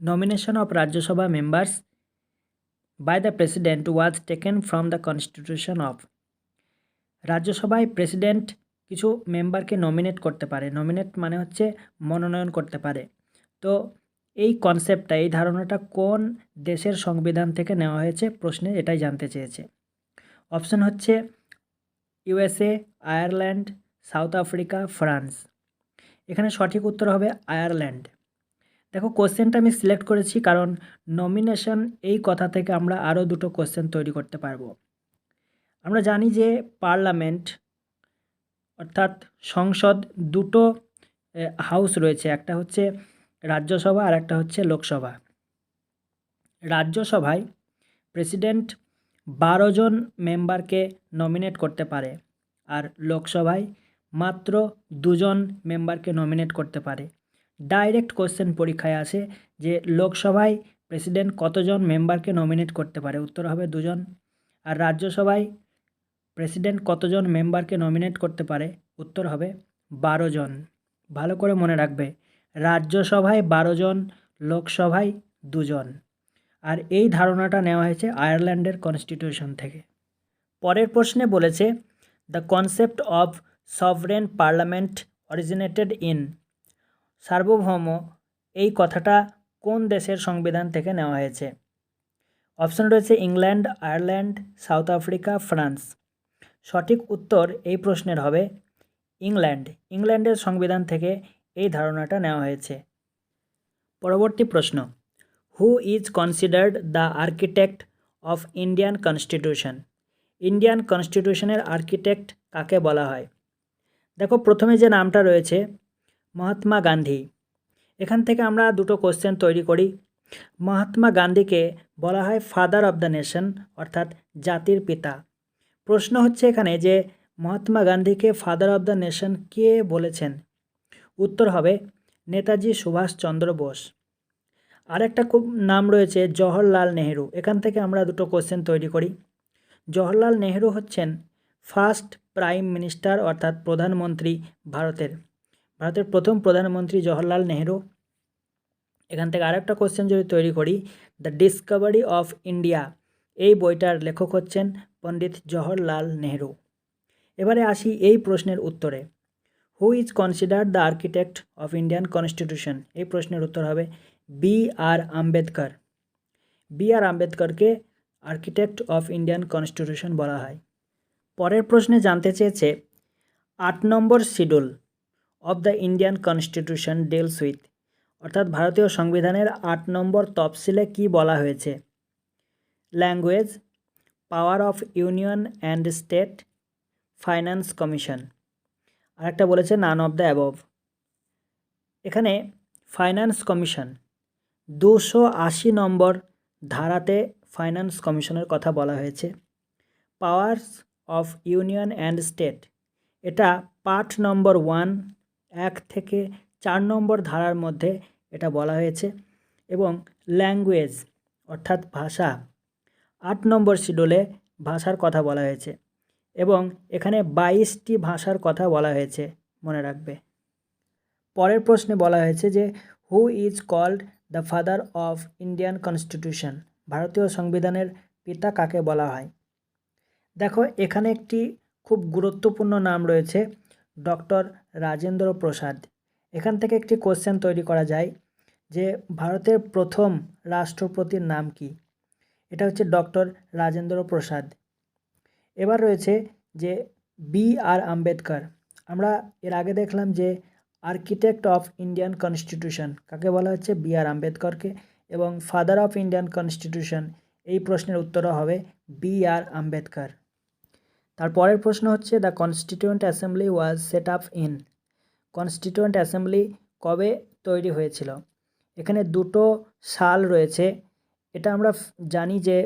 Nomination of Rajya Sabha members by the President was taken from the Constitution of রাজ্যসভায় president কিছু মেম্বারকে nominate করতে পারে। Nominate মানে হচ্ছে মনোনয়ন করতে পারে। তো এই কনসেপ্টটা, এই ধারণাটা কোন দেশের সংবিধান থেকে নেওয়া হয়েছে প্রশ্নে এটাই জানতে চেয়েছে। অপশন হচ্ছে USA, Ireland, south Africa, France. এখানে সঠিক উত্তর হবে আয়ারল্যান্ড। দেখো কোশ্চেনটা আমি সিলেক্ট করেছি কারণ নমিনেশন এই কথা থেকে আমরা আরও দুটো কোশ্চেন তৈরি করতে পারবো। আমরা জানি যে পার্লামেন্ট অর্থাৎ সংসদ দুটো হাউস রয়েছে, একটা হচ্ছে রাজ্যসভা আর একটা হচ্ছে লোকসভা। রাজ্যসভায় প্রেসিডেন্ট 12 জন মেম্বারকে নমিনেট করতে পারে আর লোকসভায় মাত্র 2 জন মেম্বারকে নমিনেট করতে পারে। ডাইরেক্ট কোশ্চেন পরীক্ষায় আসে যে লোকসভায় প্রেসিডেন্ট কতজন মেম্বারকে নমিনেট করতে পারে, উত্তর হবে 2 জন। আর রাজ্যসভায় প্রেসিডেন্ট কতজন মেম্বারকে নমিনেট করতে পারে, উত্তর হবে 12 জন। ভালো করে মনে রাখবে, রাজ্যসভায় 12 জন, লোকসভায় 2 জন। আর এই ধারণাটা নেওয়া হয়েছে আয়ারল্যান্ডের কনস্টিটিউশন থেকে। পরের প্রশ্নে বলেছে the concept of sovereign parliament originated in. সার্বভৌম এই কথাটা কোন দেশের সংবিধান থেকে নেওয়া হয়েছে? অপশন রয়েছে England, Ireland, south Africa, France. সঠিক উত্তর এই প্রশ্নের হবে ইংল্যান্ড। ইংল্যান্ডের সংবিধান থেকে এই ধারণাটা নেওয়া হয়েছে। পরবর্তী প্রশ্ন, who is considered the architect of Indian constitution? Indian কনস্টিটিউশনের আর্কিটেক্ট কাকে বলা হয়? দেখো প্রথমে যে নামটা রয়েছে মহাত্মা গান্ধী। এখান থেকে আমরা দুটো কোশ্চেন তৈরি করি। মহাত্মা গান্ধীকে বলা হয় ফাদার অফ দ্য নেশন, অর্থাৎ জাতির পিতা। প্রশ্ন হচ্ছে এখানে যে মহাত্মা গান্ধীকে ফাদার অফ দ্য নেশন কে বলেছেন? উত্তর হবে নেতাজি সুভাষচন্দ্র বোস। আরেকটা খুব নাম রয়েছে জওহরলাল নেহেরু। এখান থেকে আমরা দুটো কোশ্চেন তৈরি করি। জওহরলাল নেহেরু হচ্ছেন ফার্স্ট প্রাইম মিনিস্টার, অর্থাৎ প্রধানমন্ত্রী ভারতের প্রথম প্রধানমন্ত্রী জওহরলাল নেহেরু। এখান থেকে আরেকটা কোশ্চেন যদি তৈরি করি, দ্য ডিসকভারি অফ ইন্ডিয়া এই বইটার লেখক হচ্ছেন পণ্ডিত জওহরলাল নেহেরু। এবারে আসি এই প্রশ্নের উত্তরে, who is considered the architect of Indian constitution? এই প্রশ্নের উত্তর হবে B R Ambedkar. B R আম্বেদকরকে আর্কিটেক্ট অফ ইন্ডিয়ান কনস্টিটিউশন বলা হয়। পরের প্রশ্নে জানতে চেয়েছে 8 number schedule of the Indian constitution deals with, অর্থাৎ ভারতীয় সংবিধানের 8 নম্বর তফসিলে কি বলা হয়েছে? Language, power of union and state, finance commission. আরেকটা বলেছে নান অফ দ্য অ্যাবভ। এখানে ফাইন্যান্স কমিশন 280 নম্বর ধারাতে ফাইন্যান্স কমিশনের কথা বলা হয়েছে। Powers of union and state এটা পার্ট নম্বর 1 1 থেকে 4 নম্বর ধারার মধ্যে এটা বলা হয়েছে। এবং ল্যাঙ্গুয়েজ অর্থাৎ ভাষা 8 নম্বর শিডিউলে ভাষার কথা বলা হয়েছে এবং এখানে 22টি ভাষার কথা বলা হয়েছে, মনে রাখবে। পরের প্রশ্নে বলা হয়েছে যে who is called the father of Indian constitution? ভারতীয় সংবিধানের পিতা কাকে বলা হয়? দেখো এখানে একটি খুব গুরুত্বপূর্ণ নাম রয়েছে ডক্টর রাজেন্দ্র প্রসাদ। এখান থেকে একটি কোশ্চেন তৈরি করা যায় যে ভারতের প্রথম রাষ্ট্রপতির নাম কি? এটা হচ্ছে ডক্টর রাজেন্দ্র প্রসাদ। এবার রয়েছে যে বি আর আম্বেদকর। আমরা এর আগে দেখলাম যে আর্কিটেক্ট অফ ইন্ডিয়ান কনস্টিটিউশন কাকে বলা হচ্ছে? B R আম্বেদকরকে। এবং ফাদার অফ ইন্ডিয়ান কনস্টিটিউশন এই প্রশ্নের উত্তরও হবে বি আর আম্বেদকর। তারপরের প্রশ্ন হচ্ছে the constituent assembly was set up in. Constituent assembly কবে তৈরি হয়েছিল? এখানে দুটো সাল রয়েছে। এটা আমরা জানি যে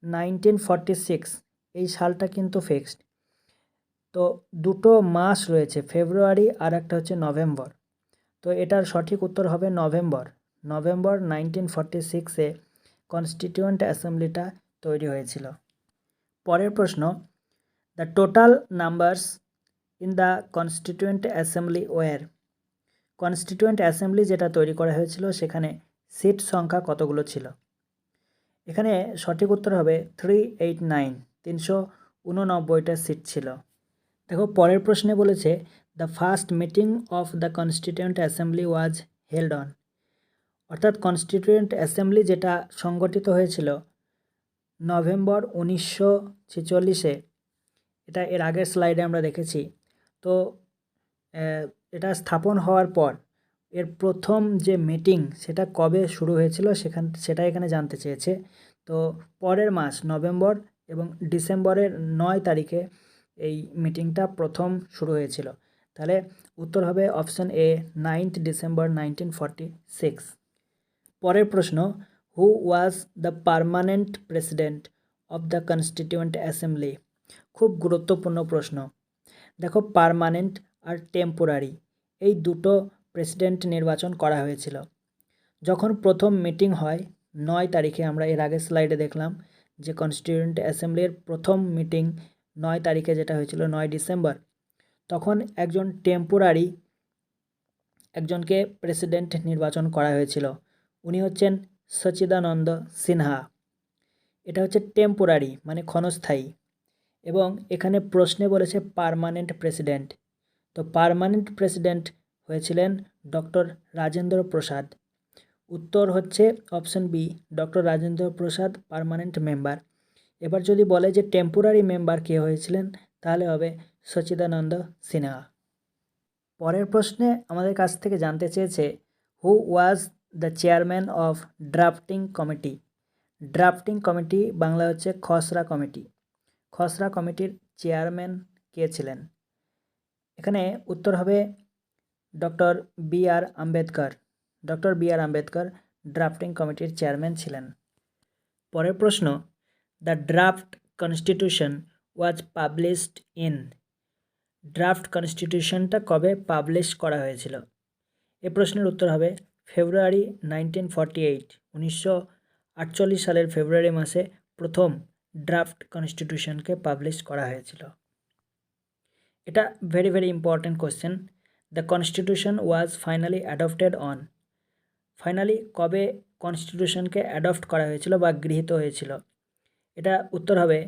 1946 এই সালটা কিন্তু ফিক্সড। তো দুটো মাস রয়েছে, ফেব্রুয়ারি আর একটা হচ্ছে নভেম্বর। তো এটার সঠিক উত্তর হবে নভেম্বর। 1946-এ কনস্টিটিউয়েন্ট অ্যাসেম্বলিটা তৈরি হয়েছিল। পরের প্রশ্ন, the total numbers in the constituent assembly war. Constituent assembly যেটা তৈরি করা হয়েছিল সেখানে সিট সংখ্যা কতগুলো ছিল? এখানে সঠিক উত্তর হবে 389, 389টা সিট ছিল। দেখো পরের প্রশ্নে বলেছে the first meeting of the constituent assembly was held on, অর্থাৎ কনস্টিটিউয়েন্ট অ্যাসেম্বলি যেটা সংগঠিত হয়েছিল নভেম্বর 1946-এ, এটা এর আগের স্লাইডে আমরা দেখেছি। তো এটা স্থাপন হওয়ার পর এর প্রথম যে মিটিং সেটা কবে শুরু হয়েছিল সেটা এখানে জানতে চেয়েছে। তো পরের মাস নভেম্বর এবং ডিসেম্বরের 9 তারিখে এই মিটিংটা প্রথম শুরু হয়েছিল। তাহলে উত্তর হবে অপশন এ, 9 ডিসেম্বর 1946। পরের প্রশ্ন, who was the permanent president of the constituent assembly? খুব গুরুত্বপূর্ণ প্রশ্ন। দেখো পার্মানেন্ট আর টেম্পোরারি এই দুটো প্রেসিডেন্ট নির্বাচন করা হয়েছিল। যখন প্রথম মিটিং হয় 9 তারিখে, আমরা এর আগের স্লাইডে দেখলাম যে কনস্টিটিউয়েন্ট অ্যাসেম্বলির প্রথম মিটিং 9 তারিখে যেটা হয়েছিল 9 ডিসেম্বর, তখন একজনকে প্রেসিডেন্ট নির্বাচন করা হয়েছিল। উনি হচ্ছেন সচিদানন্দ সিনহা। এটা হচ্ছে টেম্পোরারি মানে ক্ষণস্থায়ী। এবং এখানে প্রশ্নে বলেছে পার্মানেন্ট প্রেসিডেন্ট। তো পার্মানেন্ট প্রেসিডেন্ট হয়েছিলেন ডক্টর রাজেন্দ্র প্রসাদ। উত্তর হচ্ছে option B, doctor Rajendra Prasad permanent member. এবার যদি বলে যে টেম্পোরারি মেম্বার কে হয়েছিলেন, তাহলে হবে সচিদানন্দ সিনহা। পরের প্রশ্নে আমাদের কাছ থেকে জানতে চেয়েছে who was the chairman of drafting committee? Drafting committee বাংলা হচ্ছে খসড়া কমিটি। খসড়া কমিটির চেয়ারম্যান কে ছিলেন? এখানে উত্তর হবে doctor B R Ambedkar. Doctor B R Ambedkar drafting কমিটির চেয়ারম্যান ছিলেন। পরের প্রশ্ন, the draft constitution was published in? Draft কনস্টিটিউশনটা কবে পাবলিশ করা হয়েছিল? এই প্রশ্নের উত্তর হবে ফেব্রুয়ারি 1948। 1948 সালের ফেব্রুয়ারি মাসে প্রথম ড্রাফট কনস্টিটিউশনকে পাবলিশ করা হয়েছিল। এটা very very important question. The constitution was finally adopted on? Finally কবে কনস্টিটিউশনকে অ্যাডপ্ট করা হয়েছিল বা গৃহীত হয়েছিল? এটা উত্তর হবে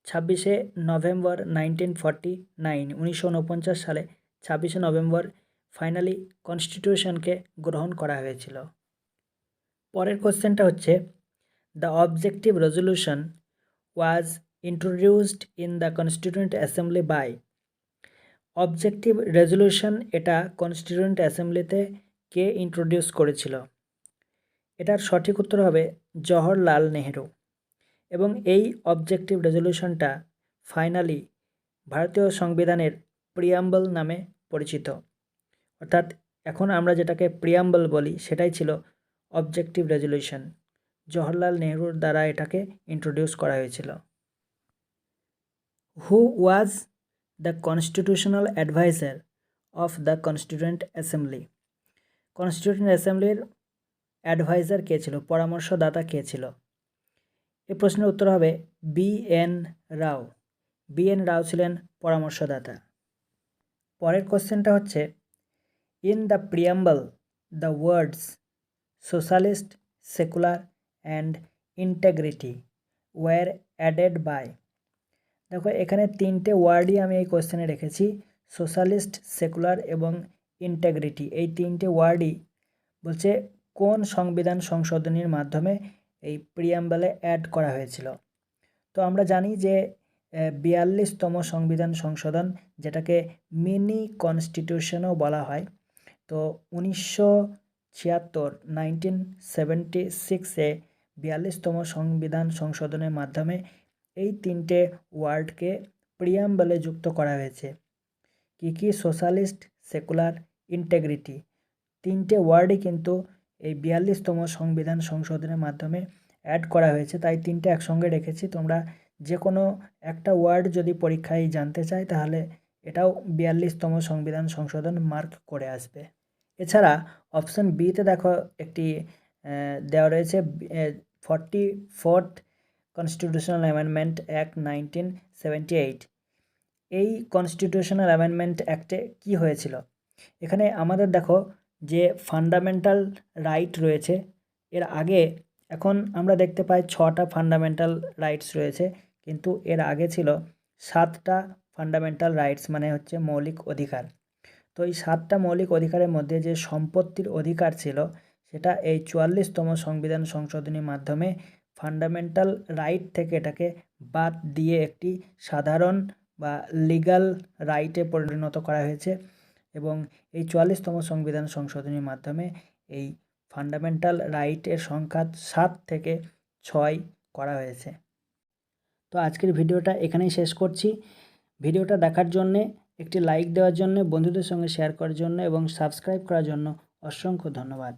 26শে নভেম্বর 1949। 1949 সালে 26শে নভেম্বর ফাইনালি কনস্টিটিউশনকে গ্রহণ করা হয়েছিল। পরের কোশ্চেনটা হচ্ছে the objective resolution was introduced in the constituent assembly by? Objective resolution এটা কনস্টিটিউয়েন্ট অ্যাসেম্বলিতে কে ইন্ট্রোডিউস করেছিল? এটার সঠিক উত্তর হবে জওহরলাল নেহেরু। এবং এই অবজেক্টিভ রেজলিউশনটা ফাইনালি ভারতীয় সংবিধানের প্রিয়াম্বল নামে পরিচিত। অর্থাৎ এখন আমরা যেটাকে প্রিয়াম্বল বলি সেটাই ছিল অবজেক্টিভ রেজলিউশন। জওহরলাল নেহরুর দ্বারা এটাকে ইন্ট্রোডিউস করা হয়েছিল। Who was the constitutional adviser of the constituent assembly? Constituent অ্যাসেম্বলির অ্যাডভাইজার কে ছিল, পরামর্শদাতা কে ছিল? এই প্রশ্নের উত্তর হবে বি.এন. রাও। বি.এন. রাও ছিলেন পরামর্শদাতা। পরের কোশ্চেনটা হচ্ছে in the preamble the words socialist, secular and integrity war added by? দেখো এখানে তিনটে ওয়ার্ডই আমি এই কোশ্চেনে রেখেছি, সোশ্যালিস্ট, সেকুলার এবং ইন্টেগ্রিটি। এই তিনটে ওয়ার্ডই বলছে কোন সংবিধান সংশোধনীর মাধ্যমে এই প্রিয়াম্বলে অ্যাড করা হয়েছিল। তো আমরা জানি যে 42তম সংবিধান সংশোধন, যেটাকে মিনি কনস্টিটিউশনও বলা হয়। তো 1976 42তম সংবিধান সংশোধনের মাধ্যমে এই তিনটে ওয়ার্ডকে প্রিয়াম্বলে যুক্ত করা হয়েছে। কি সোশ্যালিস্ট, সেকুলার, ইন্টেগ্রিটি তিনটে ওয়ার্ডই কিন্তু এই 42তম সংবিধান সংশোধনের মাধ্যমে অ্যাড করা হয়েছে। তাই তিনটে একসঙ্গে রেখেছি। তোমরা যে কোনো একটা ওয়ার্ড যদি পরীক্ষায় জানতে চাই তাহলে এটাও 42তম সংবিধান সংশোধন মার্ক করে আসবে। এছাড়া অপশন বিতে দেখো একটি দেওয়া রয়েছে 44th কনস্টিটিউশনাল অ্যামেন্ডমেন্ট অ্যাক্ট 1978। এই কনস্টিটিউশনাল অ্যামেন্ডমেন্ট অ্যাক্টে কি হয়েছিল? এখানে আমাদের দেখো যে ফান্ডামেন্টাল রাইট রয়েছে এর আগে এখন আমরা দেখতে পাই 6টা ফান্ডামেন্টাল রাইটস রয়েছে, কিন্তু এর আগে ছিল 7টা ফান্ডামেন্টাল রাইটস, মানে হচ্ছে মৌলিক অধিকার। তো এই 7টা মৌলিক অধিকারের মধ্যে যে সম্পত্তির অধিকার ছিল, সেটা এই 44তম সংবিধান সংশোধনীর মাধ্যমে ফান্ডামেন্টাল রাইট থেকে এটাকে বাদ দিয়ে একটি সাধারণ বা লিগ্যাল রাইটে পরিণত করা হয়েছে, এবং এই 44তম সংবিধান সংশোধনীর মাধ্যমে এই ফান্ডামেন্টাল রাইটের সংখ্যা 7 থেকে 6 করা হয়েছে। তো আজকের ভিডিওটা এখানেই শেষ করছি। ভিডিওটা দেখার জন্যে, একটি লাইক দেওয়ার জন্য, বন্ধুদের সঙ্গে শেয়ার করার জন্য এবং সাবস্ক্রাইব করার জন্য অসংখ্য ধন্যবাদ।